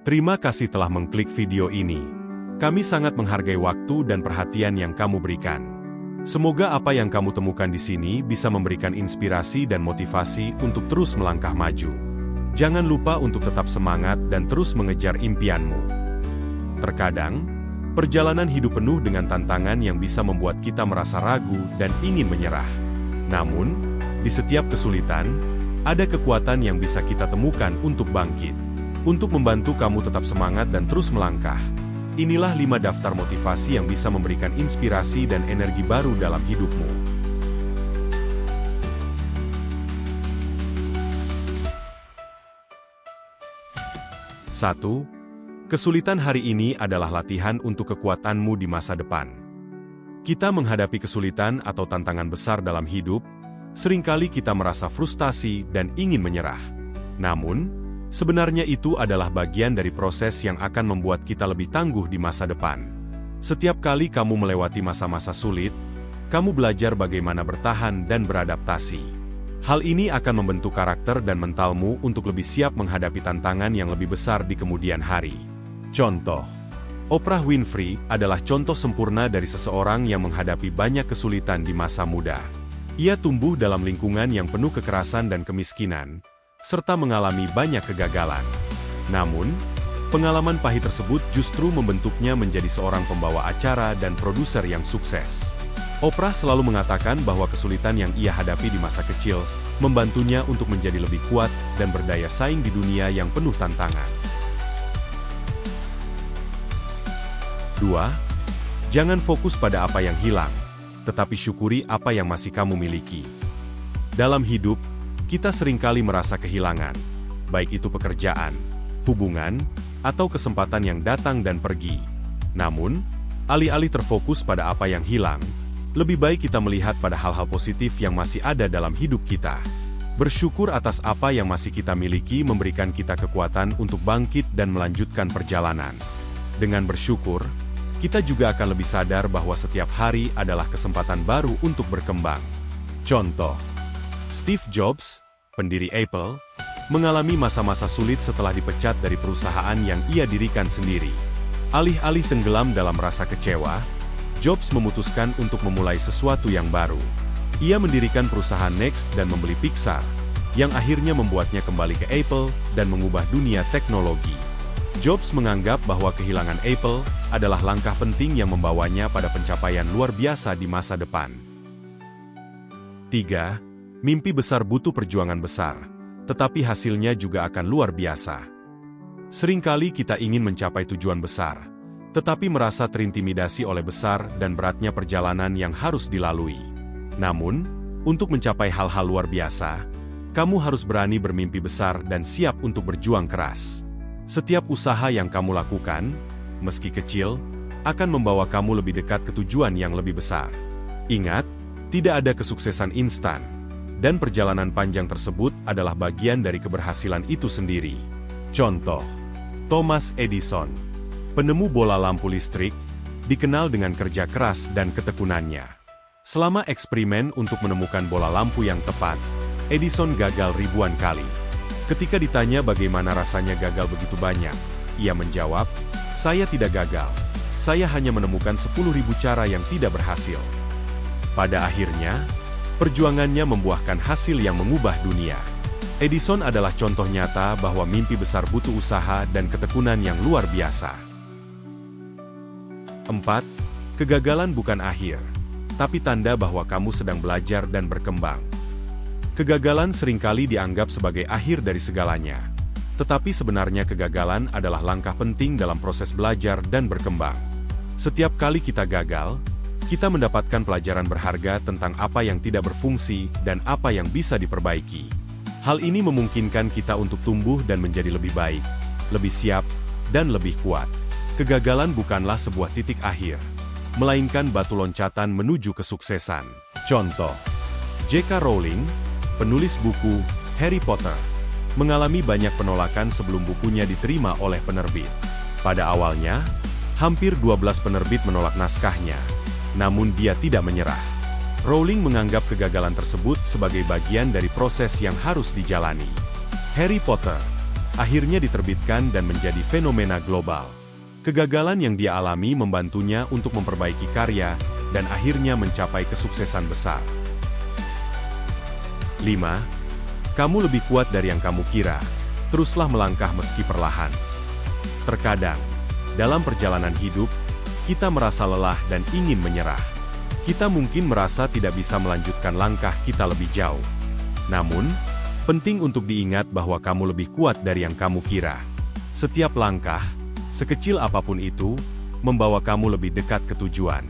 Terima kasih telah mengklik video ini. Kami sangat menghargai waktu dan perhatian yang kamu berikan. Semoga apa yang kamu temukan di sini bisa memberikan inspirasi dan motivasi untuk terus melangkah maju. Jangan lupa untuk tetap semangat dan terus mengejar impianmu. Terkadang, perjalanan hidup penuh dengan tantangan yang bisa membuat kita merasa ragu dan ingin menyerah. Namun, di setiap kesulitan, ada kekuatan yang bisa kita temukan untuk bangkit. Untuk membantu kamu tetap semangat dan terus melangkah, inilah 5 daftar motivasi yang bisa memberikan inspirasi dan energi baru dalam hidupmu. 1. Kesulitan hari ini adalah latihan untuk kekuatanmu di masa depan. Kita menghadapi kesulitan atau tantangan besar dalam hidup, seringkali kita merasa frustasi dan ingin menyerah. Namun, sebenarnya itu adalah bagian dari proses yang akan membuat kita lebih tangguh di masa depan. Setiap kali kamu melewati masa-masa sulit, kamu belajar bagaimana bertahan dan beradaptasi. Hal ini akan membentuk karakter dan mentalmu untuk lebih siap menghadapi tantangan yang lebih besar di kemudian hari. Contoh, Oprah Winfrey adalah contoh sempurna dari seseorang yang menghadapi banyak kesulitan di masa muda. Ia tumbuh dalam lingkungan yang penuh kekerasan dan kemiskinan, serta mengalami banyak kegagalan. Namun, pengalaman pahit tersebut justru membentuknya menjadi seorang pembawa acara dan produser yang sukses. Oprah selalu mengatakan bahwa kesulitan yang ia hadapi di masa kecil membantunya untuk menjadi lebih kuat dan berdaya saing di dunia yang penuh tantangan. 2. Jangan fokus pada apa yang hilang, tetapi syukuri apa yang masih kamu miliki. Dalam hidup, kita seringkali merasa kehilangan, baik itu pekerjaan, hubungan, atau kesempatan yang datang dan pergi. Namun, alih-alih terfokus pada apa yang hilang, lebih baik kita melihat pada hal-hal positif yang masih ada dalam hidup kita. Bersyukur atas apa yang masih kita miliki memberikan kita kekuatan untuk bangkit dan melanjutkan perjalanan. Dengan bersyukur, kita juga akan lebih sadar bahwa setiap hari adalah kesempatan baru untuk berkembang. Contoh, Steve Jobs, pendiri Apple, mengalami masa-masa sulit setelah dipecat dari perusahaan yang ia dirikan sendiri. Alih-alih tenggelam dalam rasa kecewa, Jobs memutuskan untuk memulai sesuatu yang baru. Ia mendirikan perusahaan Next dan membeli Pixar, yang akhirnya membuatnya kembali ke Apple dan mengubah dunia teknologi. Jobs menganggap bahwa kehilangan Apple adalah langkah penting yang membawanya pada pencapaian luar biasa di masa depan. 3. Mimpi besar butuh perjuangan besar, tetapi hasilnya juga akan luar biasa. Seringkali kita ingin mencapai tujuan besar, tetapi merasa terintimidasi oleh besar dan beratnya perjalanan yang harus dilalui. Namun, untuk mencapai hal-hal luar biasa, kamu harus berani bermimpi besar dan siap untuk berjuang keras. Setiap usaha yang kamu lakukan, meski kecil, akan membawa kamu lebih dekat ke tujuan yang lebih besar. Ingat, tidak ada kesuksesan instan, dan perjalanan panjang tersebut adalah bagian dari keberhasilan itu sendiri. Contoh, Thomas Edison, penemu bola lampu listrik, dikenal dengan kerja keras dan ketekunannya. Selama eksperimen untuk menemukan bola lampu yang tepat, Edison gagal ribuan kali. Ketika ditanya bagaimana rasanya gagal begitu banyak, ia menjawab, "Saya tidak gagal. Saya hanya menemukan 10.000 cara yang tidak berhasil." Pada akhirnya, perjuangannya membuahkan hasil yang mengubah dunia. Edison adalah contoh nyata bahwa mimpi besar butuh usaha dan ketekunan yang luar biasa. 4. Kegagalan bukan akhir, tapi tanda bahwa kamu sedang belajar dan berkembang. Kegagalan seringkali dianggap sebagai akhir dari segalanya, tetapi sebenarnya kegagalan adalah langkah penting dalam proses belajar dan berkembang. Setiap kali kita gagal, kita mendapatkan pelajaran berharga tentang apa yang tidak berfungsi dan apa yang bisa diperbaiki. Hal ini memungkinkan kita untuk tumbuh dan menjadi lebih baik, lebih siap, dan lebih kuat. Kegagalan bukanlah sebuah titik akhir, melainkan batu loncatan menuju kesuksesan. Contoh, J.K. Rowling, penulis buku Harry Potter, mengalami banyak penolakan sebelum bukunya diterima oleh penerbit. Pada awalnya, hampir 12 penerbit menolak naskahnya. Namun dia tidak menyerah. Rowling menganggap kegagalan tersebut sebagai bagian dari proses yang harus dijalani. Harry Potter, akhirnya diterbitkan dan menjadi fenomena global. Kegagalan yang dia alami membantunya untuk memperbaiki karya dan akhirnya mencapai kesuksesan besar. 5. Kamu lebih kuat dari yang kamu kira. Teruslah melangkah meski perlahan. Terkadang, dalam perjalanan hidup, kita merasa lelah dan ingin menyerah. Kita mungkin merasa tidak bisa melanjutkan langkah kita lebih jauh. Namun, penting untuk diingat bahwa kamu lebih kuat dari yang kamu kira. Setiap langkah, sekecil apapun itu, membawa kamu lebih dekat ke tujuan.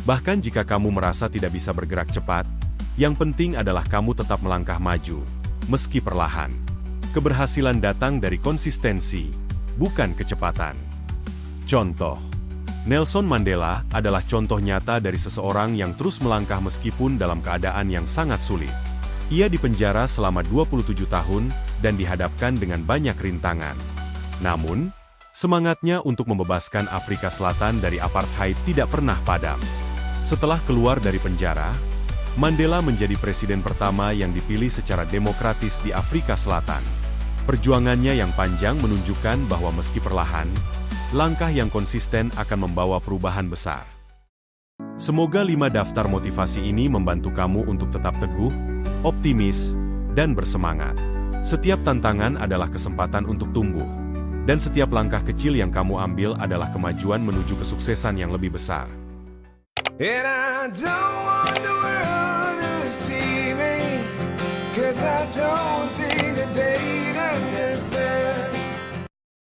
Bahkan jika kamu merasa tidak bisa bergerak cepat, yang penting adalah kamu tetap melangkah maju, meski perlahan. Keberhasilan datang dari konsistensi, bukan kecepatan. Contoh, Nelson Mandela adalah contoh nyata dari seseorang yang terus melangkah meskipun dalam keadaan yang sangat sulit. Ia dipenjara selama 27 tahun dan dihadapkan dengan banyak rintangan. Namun, semangatnya untuk membebaskan Afrika Selatan dari apartheid tidak pernah padam. Setelah keluar dari penjara, Mandela menjadi presiden pertama yang dipilih secara demokratis di Afrika Selatan. Perjuangannya yang panjang menunjukkan bahwa meski perlahan, langkah yang konsisten akan membawa perubahan besar. Semoga 5 daftar motivasi ini membantu kamu untuk tetap teguh, optimis, dan bersemangat. Setiap tantangan adalah kesempatan untuk tumbuh, dan setiap langkah kecil yang kamu ambil adalah kemajuan menuju kesuksesan yang lebih besar. And I don't want the world to see me, 'cause I don't think the day